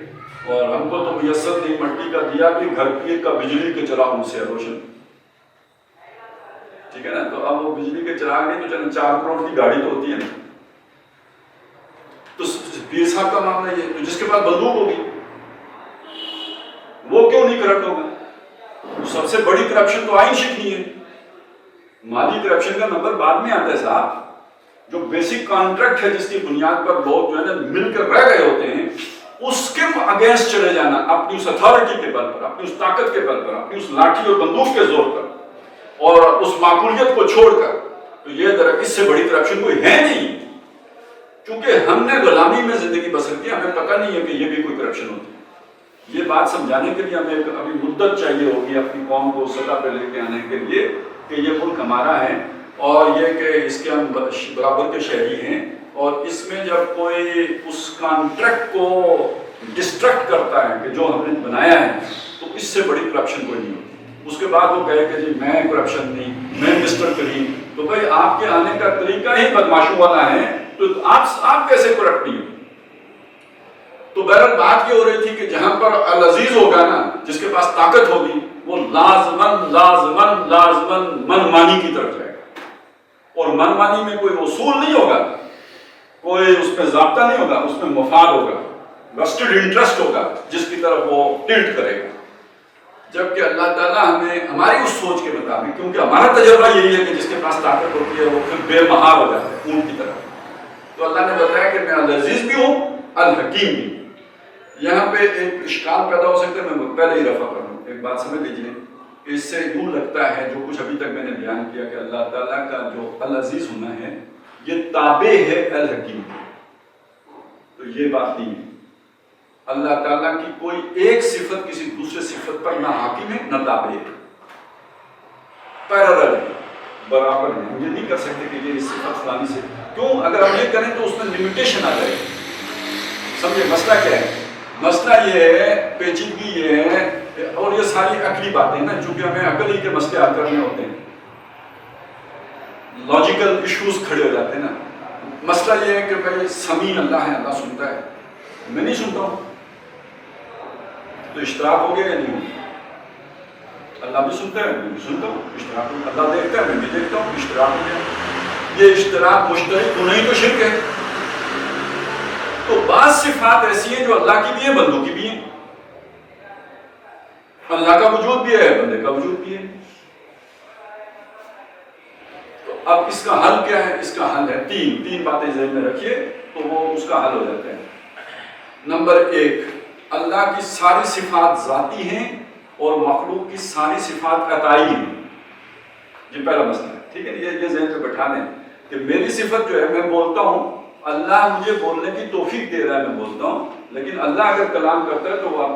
اور ہم کو تو میسر نہیں، مٹی کا دیا بھی گھر کا بجلی کے چراغ ان سے روشن، ٹھیک ہے نا. تو اب وہ بجلی کے چراغ نہیں تو چلیں 4 کروڑ کی گاڑی تو ہوتی ہے نا. تو پیر صاحب کا معاملہ یہ، تو جس کے پاس بندوق ہوگی وہ کیوں نہیں کرپٹ ہوگا؟ سب سے بڑی کرپشن تو آئین شکنی ہے. مالی کرپشن کا نمبر بعد میں آتا ہے صاحب. جو بیسک کانٹریکٹ ہے جس کی بنیاد پر لوگ جو ہے نا مل کر رہ گئے ہوتے ہیں، اس کے اگینسٹ چلے جانا اپنی اس اتھارٹی کے بل پر، اپنی اس طاقت کے بل پر، اپنی اس لاٹھی اور بندوق کے زور پر، اور اس معقولیت کو چھوڑ کر، تو یہ اس سے بڑی کرپشن کوئی ہے نہیں. کیونکہ ہم نے غلامی میں زندگی بسر کی، ہمیں پتہ نہیں ہے کہ یہ بھی کوئی کرپشن ہوتی ہے. یہ بات سمجھانے کے لیے ہمیں ابھی مدت چاہیے ہوگی اپنی قوم کو سطح پہ لے کے آنے کے لیے کہ یہ ملک ہمارا ہے، اور یہ کہ اس کے ہم برابر کے شہری ہیں. اور اس میں جب کوئی اس کانٹریکٹ کو ڈسٹرکٹ کرتا ہے کہ جو ہم نے بنایا ہے، تو اس سے بڑی کرپشن کوئی نہیں ہوتی. اس کے بعد وہ کہے کہ جی میں کرپشن نہیں، میں مسٹر کریم. تو بھائی آپ کے آنے کا طریقہ ہی بدماشوں والا ہے، تو آپ کیسے کرپٹ نہیں ہو؟ تو بہرحال بات یہ ہو رہی تھی کہ جہاں پر العزیز ہوگا نا، جس کے پاس طاقت ہوگی، وہ لازمن منمانی کی طرف جائے گا. اور منمانی میں کوئی اصول نہیں ہوگا، کوئی اس میں ضابطہ نہیں ہوگا، اس میں مفاد ہوگا، ویسٹڈ انٹرسٹ ہوگا جس کی طرف وہ ٹلٹ کرے گا. جبکہ اللہ تعالیٰ ہمیں ہماری اس سوچ کے مطابق، کیونکہ ہمارا تجربہ یہی ہے کہ جس کے پاس طاقت ہوتی ہے وہ پھر بے مہار ہو جاتا ہے اونٹ کی طرح. تو اللہ نے بتایا کہ میں العزیز بھی ہوں، الحکیم بھی. یہاں پہ ایک اشکال پیدا ہو سکتا ہے، میں پہلے ہی رفع کروں. ایک بات سمجھ لیجیے، اس سے یوں لگتا ہے جو کچھ ابھی تک میں نے بیان کیا کہ اللہ تعالیٰ کا جو العزیز ہونا ہے یہ تابع ہے الحکیم. تو یہ بات نہیں ہے. اللہ تعالیٰ کی کوئی ایک صفت کسی دوسرے صفت پر نہ حاکم ہے نہ تابع ہے، پیرالل ہے، برابر ہے. ہم یہ نہیں کر سکتے کہ یہ صفت فلانی سے، کیوں؟ اگر ہم یہ کریں تو اس میں لمیٹیشن آ جائے گی. سمجھے مسئلہ کیا ہے؟ مسئلہ یہ ہے، پیچیدگی یہ ہے، اور یہ ساری عقلی باتیں نا، چونکہ ہمیں عقل ہی کے مسئلے حل کرنے ہوتے ہیں، لاجیکل ایشوز کھڑے ہو جاتے ہیں نا. مسئلہ یہ ہے کہ بھائی سمیع اللہ ہے، اللہ سنتا ہے، میں نہیں سنتا ہوں، تو اشتراک ہو گیا یا نہیں ہو؟ اللہ بھی سنتا ہے، میں بھی سنتا ہوں، اشتراک ہو. اللہ دیکھتا ہے، میں بھی دیکھتا ہوں، اشتراک ہو گیا. یہ اشتراک مشترک ہونا ہی تو شرک ہے. تو بعض صفات ایسی ہیں جو اللہ کی بھی ہیں، بندوں کی بھی ہیں. اللہ کا وجود بھی ہے، بندے کا وجود بھی ہے. تو اب اس کا حل کیا ہے؟ اس کا حل ہے تین باتیں ذہن میں رکھیے تو وہ اس کا حل ہو جاتا ہے. نمبر 1، اللہ کی ساری صفات ذاتی ہیں اور مخلوق کی ساری صفات عطائی ہیں. یہ پہلا مسئلہ ہے، ٹھیک ہے. یہ ذہن میں بٹھا لیں کہ میری صفت جو ہے، میں بولتا ہوں، اللہ مجھے بولنے کی توفیق دے رہا ہے، میں بولتا ہوں. لیکن اللہ اگر کلام کرتا ہے تو وہ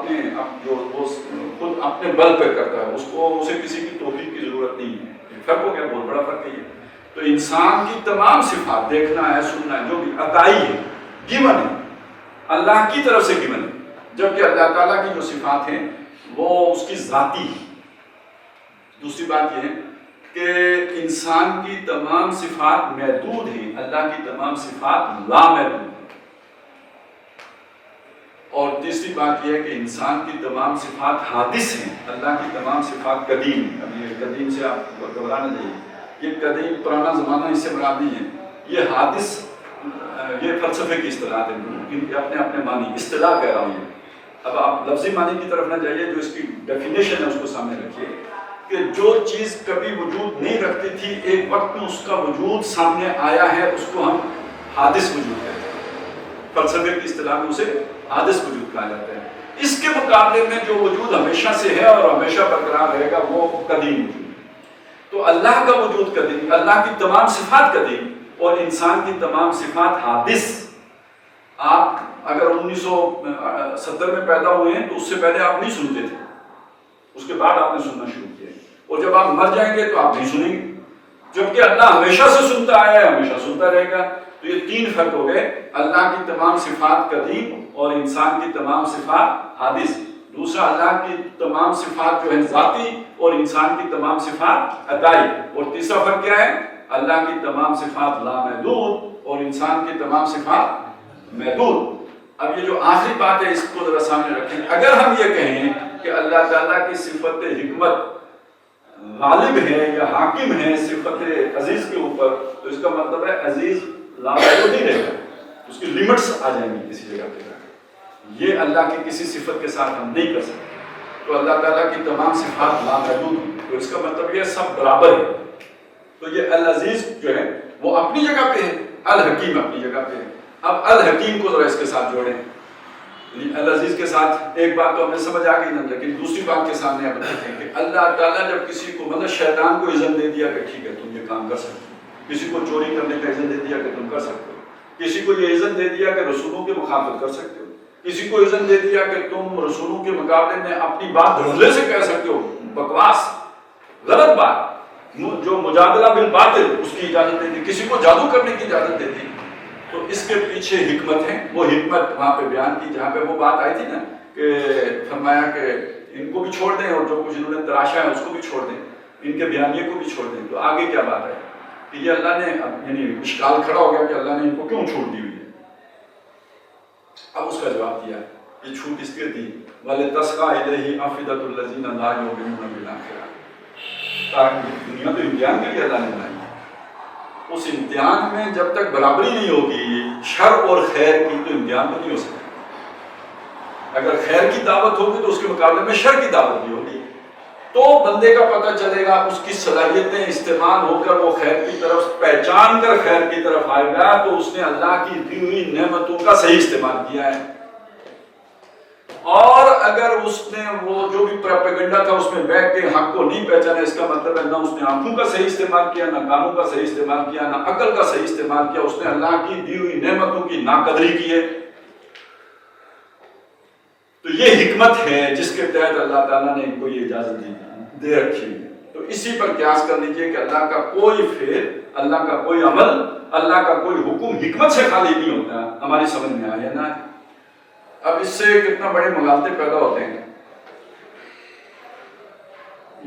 خود اپنے بل پہ کرتا ہے، اسے کسی کی توفیق کی ضرورت نہیں ہے. فرق ہو گیا، بہت بڑا فرق ہے یہ. تو انسان کی تمام صفات، دیکھنا ہے، سننا ہے، جو بھی عطائی ہے، گیون ہے، اللہ کی طرف سے گیون ہے. جبکہ اللہ تعالیٰ کی جو صفات ہیں وہ اس کی ذاتی ہے. دوسری بات یہ ہے کہ انسان کی تمام صفات محدود ہیں، اللہ کی تمام صفات لامحدود ہیں. اور تیسری بات یہ ہے کہ انسان کی تمام صفات حادث ہیں، اللہ کی تمام صفات قدیم ہیں. اب یہ قدیم سے آپ گھبرانا چاہیے، یہ قدیم پرانا زمانہ اس سے مراد نہیں ہے. یہ حادث، یہ فلسفے کی اصطلاح ہے، ان کے اپنے اپنے معنی، اصطلاح کہہ رہا ہوں. اب آپ لفظی معنی کی طرف نہ جائیے، جو اس کی ڈیفینیشن ہے اس کو سامنے رکھیے کہ جو چیز کبھی وجود نہیں رکھتی تھی، ایک وقت میں اس کا وجود سامنے آیا ہے، اس کو ہم حادث وجود کہتے ہیں. فلسفے کی اصطلاح میں اسے حادث وجود کہا جاتا ہے. اس کے مقابلے میں جو وجود ہمیشہ سے ہے اور ہمیشہ برقرار رہے گا وہ قدیم وجود ہے. تو اللہ کا وجود قدیم، اللہ کی تمام صفات قدیم اور انسان کی تمام صفات حادث. آپ اگر 1970 میں پیدا ہوئے ہیں تو اس سے پہلے آپ نہیں سنتے تھے، اس کے بعد آپ نے سننا شروع کیا، اور جب آپ مر جائیں گے تو آپ نہیں سنیں گے. جبکہ اللہ ہمیشہ سے سنتا آیا ہے، ہمیشہ سنتا رہے گا. تو یہ 3 فرق ہو گئے، اللہ کی تمام صفات قدیم اور انسان کی تمام صفات حادث. دوسرا، اللہ کی تمام صفات جو ہے ذاتی اور انسان کی تمام صفات عطائی. اور تیسرا فرق کیا ہے؟ اللہ کی تمام صفات لامحدود اور انسان کی تمام صفات محدود۔ اب یہ جو آخری بات ہے اس کو ذرا سامنے رکھیں۔ اگر ہم یہ کہیں کہ اللہ تعالیٰ کی صفت حکمت غالب ہے یا حاکم ہے صفت عزیز کے اوپر، تو اس کا مطلب ہے عزیز لامحدود نہیں رہے گا، اس کی لیمٹس آ جائیں گی کسی جگہ پہ۔ یہ اللہ کی کسی صفت کے ساتھ ہم نہیں کر سکتے۔ تو اللہ تعالیٰ کی تمام صفات لامحدود ہیں، تو اس کا مطلب یہ سب برابر ہے۔ تو یہ العزیز جو ہے وہ اپنی جگہ پہ ہے، الحکیم اپنی جگہ پہ ہے۔ اب الحکیم کو ذرا اس کے ساتھ جوڑیں، العزیز کے ساتھ ایک بات تو ہمیں سمجھ آ گئی نا، لیکن دوسری بات کے سامنے آپ دیکھیں کہ اللہ تعالیٰ جب کسی کو مطلب شیطان کو اذن دے دیا کہ ٹھیک ہے تم یہ کام کر سکتے ہو، کسی کو چوری کرنے کا اذن دے دیا کہ تم کر سکتے ہو، کسی کو یہ اذن دے دیا کہ رسولوں کی مخالفت کر سکتے ہو، کسی کو اذن دے دیا کہ تم رسولوں کے مقابلے میں اپنی بات دھڑلے سے کہہ سکتے ہو، بکواس غلط بات جو مجادلہ بالباطل، اس کی اجازت دے دی، کسی کو جادو کرنے کی اجازت دے دی۔ تو اس کے پیچھے حکمت ہے، وہ حکمت وہاں پہ بیان کی جہاں پہ وہ بات آئی تھی نا کہ فرمایا کہ ان کو بھی چھوڑ دیں اور جو کچھ انہوں نے تراشا ہے اس کو بھی چھوڑ دیں، ان کے بیانیے کو بھی چھوڑ دیں۔ تو آگے کیا بات ہے کہ یہ اللہ نے یعنی اشکال کھڑا ہو گیا کہ اللہ نے ان کو کیوں چھوڑ دی ہوئی ہے۔ اب اس کا جواب دیا، یہ چھوٹ اس کے دی وَلِتَسْقَىٰ إِلَيْهِ أَفْئِدَةُ الَّذِينَ لَا يُؤْمِنُونَ بِالْآخِرَةِ، تاکہ دنیا تو امتحان کے لیے اللہ نے بنائی، اس امتحان میں جب تک برابری نہیں ہوگی شر اور خیر کی تو امتحان تو نہیں ہو سکتا۔ اگر خیر کی دعوت ہوگی تو اس کے مقابلے میں شر کی دعوت بھی ہوگی، تو بندے کا پتہ چلے گا، اس کی صلاحیتیں استعمال ہو کر وہ خیر کی طرف پہچان کر خیر کی طرف آئے گا تو اس نے اللہ کی دی ہوئی نعمتوں کا صحیح استعمال کیا ہے۔ اور اگر اس نے وہ جو بھی پروپیگنڈا تھا اس میں بیٹھ کے حق کو نہیں پہچانا، اس کا مطلب ہے نہ اس نے آنکھوں کا صحیح استعمال کیا، نہ کانوں کا صحیح استعمال کیا، نہ عقل کا صحیح استعمال کیا، اس نے اللہ کی دی ہوئی نعمتوں کی ناقدری کی ہے۔ تو یہ حکمت ہے جس کے تحت اللہ تعالیٰ نے ان کو یہ اجازت دے رکھی ہے۔ تو اسی پر قیاس کر لیجئے کہ اللہ کا کوئی فعل، اللہ کا کوئی عمل، اللہ کا کوئی حکم حکمت سے خالی نہیں ہوتا۔ ہماری سمجھ میں آیا نا؟ اب اس سے کتنا بڑے مغالطے پیدا ہوتے ہیں۔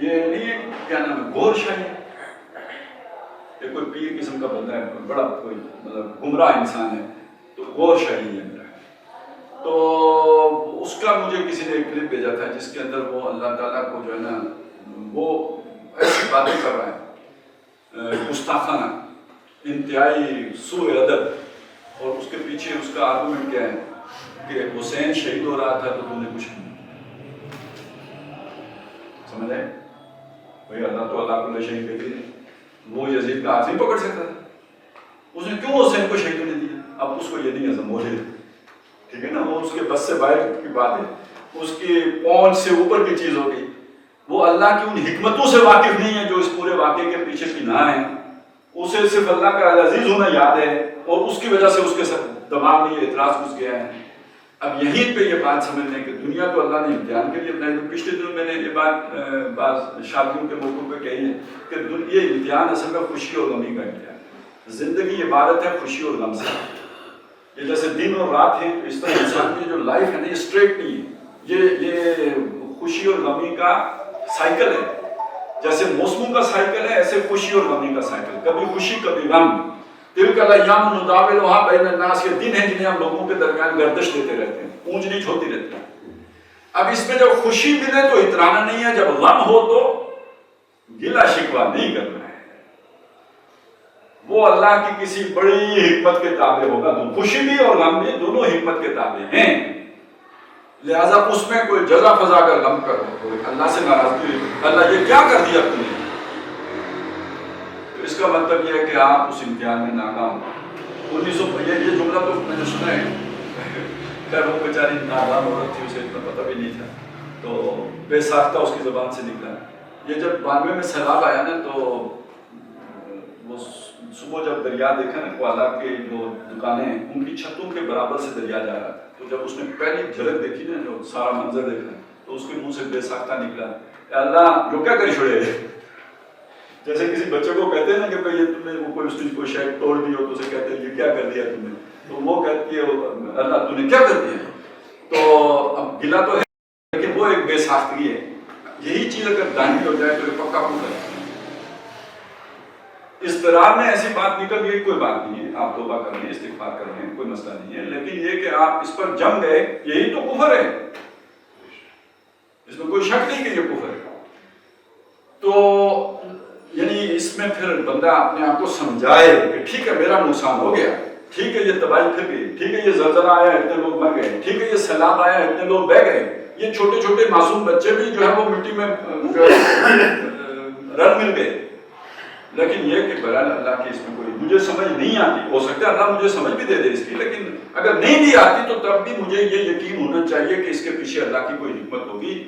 یہ نہیں کیا نام ہے، غور شاہی، یہ کوئی پیر قسم کا بندہ ہے، بڑا کوئی مطلب گمراہ انسان ہے، تو غور شاہی ہے میرا۔ تو اس کا مجھے کسی نے ایک کلپ بھیجا تھا جس کے اندر وہ اللہ تعالیٰ کو جو ہے نا وہ ایسی باتیں کر رہا ہے گستاخانہ، انتہائی سوء ادب، اور اس کے پیچھے اس کا آرگومنٹ کیا ہے کہ حسین شہید ہو رہا تھا تو تم نے کچھ نہیں سمجھ آئے بھائی، اللہ تو اللہ کو شہید کر دیا، وہ یزید کا ہاتھ نہیں پکڑ سکتا تھا، اس نے کیوں حسین کو شہید ہونے دیا؟ اب اس کو یہ نہیں ہضم ہو رہے، ٹھیک ہے نا، وہ اس کے بس سے باہر کی بات ہے، اس کی پہنچ سے اوپر کی چیز ہو گئی۔ وہ اللہ کی ان حکمتوں سے واقف نہیں ہے جو اس پورے واقعے کے پیچھے پنہاں ہیں، اسے صرف اللہ کا العزیز ہونا یاد ہے اور اس کی وجہ سے اس کے دماغ میں یہ اعتراض گھس گیا ہے۔ اب یہیں پہ یہ بات سمجھنے کہ دنیا تو اللہ نے امتحان کے لیے بنائی۔ تو پچھلے دنوں میں نے یہ بات بعض شادیوں کے موقعوں پہ کہی ہے کہ یہ امتحان اصل میں خوشی اور غمی کا امتحان ہے۔ زندگی عبادت ہے خوشی اور غم سے، یہ جیسے دن اور رات ہے، اس طرح انسان کی جو لائف ہے نا یہ اسٹریٹ نہیں ہے، یہ خوشی اور غمی کا سائیکل ہے، جیسے موسموں کا سائیکل ہے ایسے خوشی اور غمی کا سائیکل، کبھی خوشی کبھی غم۔ تلک الایام نداولها بین الناس، یہ دن ہیں جنہیں ہم لوگوں کے درمیان گردش دیتے رہتے ہیں، اونچ نیچ ہوتی رہتی ہے۔ اب اس میں جب خوشی ملے تو اترانا نہیں ہے، جب غم ہو تو گلہ شکوہ نہیں کرنا ہے، وہ اللہ کی کسی بڑی حکمت کے تابع ہوگا۔ خوشی بھی اور غم بھی دونوں حکمت کے تابع ہیں، لہذا اس میں کوئی جزا فضا کر غم کرو تو اللہ سے ناراضگی ہوئی، اللہ یہ کیا کر دیا تم نے، تو اس کا مطلب یہ ہے کہ آپ اس امتحان میں ناکام ہو۔ یہ جملہ تو میں نے سنا ہے، خیر وہ بیچاری نادان عورت تھی، اسے اتنا پتہ بھی نہیں تھا، تو بے ساختہ اس کی زبان سے نکلا۔ یہ جب 92 میں سیلاب آیا نا تو وہ صبح جب دریا دیکھا نا، کوالہ کے جو دکانیں ہیں ان کی چھتوں کے برابر سے دریا جا رہا تھا، تو جب اس نے پہلی جھلک دیکھی نا، جو سارا منظر دیکھا تو اس کے منہ سے بے ساختہ نکلا، اے اللہ جو کیا کر چھوڑے۔ جیسے کسی بچے کو کہتے ہیں نا کہ بھئی تم نے وہ کوئی اس کو شاید توڑ دی ہو تو اسے کہتے ہیں یہ کیا کر دیا تم نے، تو وہ کہتی ہے اللہ تو نے کیا کر دیا۔ تو اب گلہ تو ہے لیکن وہ ایک بے ساختگی ہے، یہی چیز اگر دائمی ہو جائے تو یہ پکا پکا ہے۔ اضطرار میں ایسی بات نکل گئی کوئی بات نہیں ہے، آپ توبہ کر لیں، استغفار کر لیں، کوئی مسئلہ نہیں ہے، لیکن یہ کہ آپ اس پر جم گئے یہی تو کفر ہے، اس میں کوئی شک نہیں کہ یہ کفر ہے۔ تو یعنی اس میں پھر بندہ اپنے آپ کو سمجھائے کہ ٹھیک ہے میرا نقصان ہو گیا، ٹھیک ہے یہ تباہی پھر گئی، ٹھیک ہے یہ زلزلہ آیا اتنے لوگ مر گئے، ٹھیک ہے یہ سیلاب آیا اتنے لوگ بہ گئے، یہ چھوٹے چھوٹے معصوم بچے بھی جو ہے وہ مٹی میں رن مل گئے، لیکن یہ کہ بہرحال اللہ کی اس میں کوئی مجھے سمجھ نہیں آتی، ہو سکتا ہے اللہ مجھے سمجھ بھی دے دے اس کی، لیکن اگر نہیں بھی آتی تو تب بھی مجھے یہ یقین ہونا چاہیے کہ اس کے پیچھے اللہ کی کوئی حکمت ہوگی،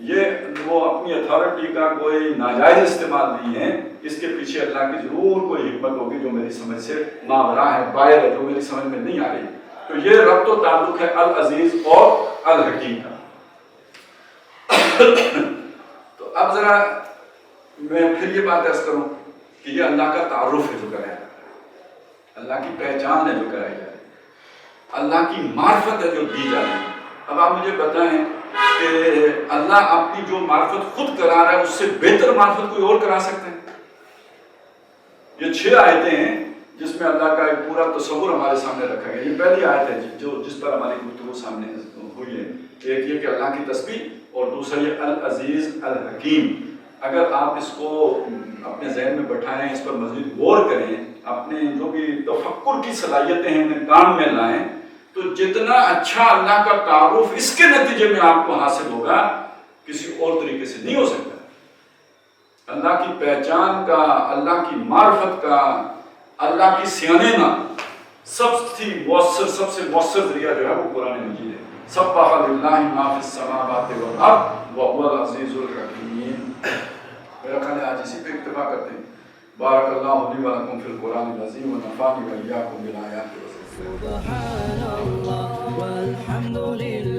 یہ وہ اپنی اتھارٹی کا کوئی ناجائز استعمال نہیں ہے، اس کے پیچھے اللہ کی ضرور کوئی حکمت ہوگی جو میری سمجھ سے ماورا ہے، باہر ہے، جو میری سمجھ میں نہیں آ رہی۔ تو یہ ربط و تعلق ہے العزیز اور الحکیم کا۔ تو اب ذرا میں پھر یہ بات عرض کروں کہ یہ اللہ کا تعارف ہے جو کرایا جا رہا ہے، اللہ کی پہچان ہے جو کرائی جا رہی ہے، اللہ کی معرفت ہے جو دی جا رہی ہے۔ اب آپ مجھے بتائیں کہ اللہ اپنی جو معرفت خود کرا رہا ہے اس سے بہتر معرفت کوئی اور کرا سکتا ہے؟ یہ 6 آیتیں ہیں جس میں اللہ کا ایک پورا تصور ہمارے سامنے رکھا گیا۔ یہ پہلی آیت ہے جس پر ہماری گفتگو سامنے ہوئی ہے، ایک یہ کہ اللہ کی تسبیح اور دوسرا یہ العزیز الحکیم۔ اگر آپ اس کو اپنے ذہن میں بٹھائیں، اس پر مزید غور کریں، اپنے جو بھی تفکر کی صلاحیتیں ہیں انہیں کام میں لائیں، تو جتنا اچھا اللہ کا تعارف اس کے نتیجے میں آپ کو حاصل ہوگا کسی اور طریقے سے نہیں ہو سکتا۔ اللہ کی پہچان کا، اللہ کی معرفت کا، اللہ کی سیانینا سب سے مؤثر ذریعہ جو ہے وہ قرآن مجید ہے۔ سبح للہ ما فی السماوات والارض وهو العزیز الحکیم۔ میرا خیال ہے آج اسی پہ اکتفا کرتے ہیں۔ بارک اللہ لی و لکم فی القرآن العظیم ونفعني وإياکم بالآیات والذکر۔ سبحان اللہ والحمد للہ۔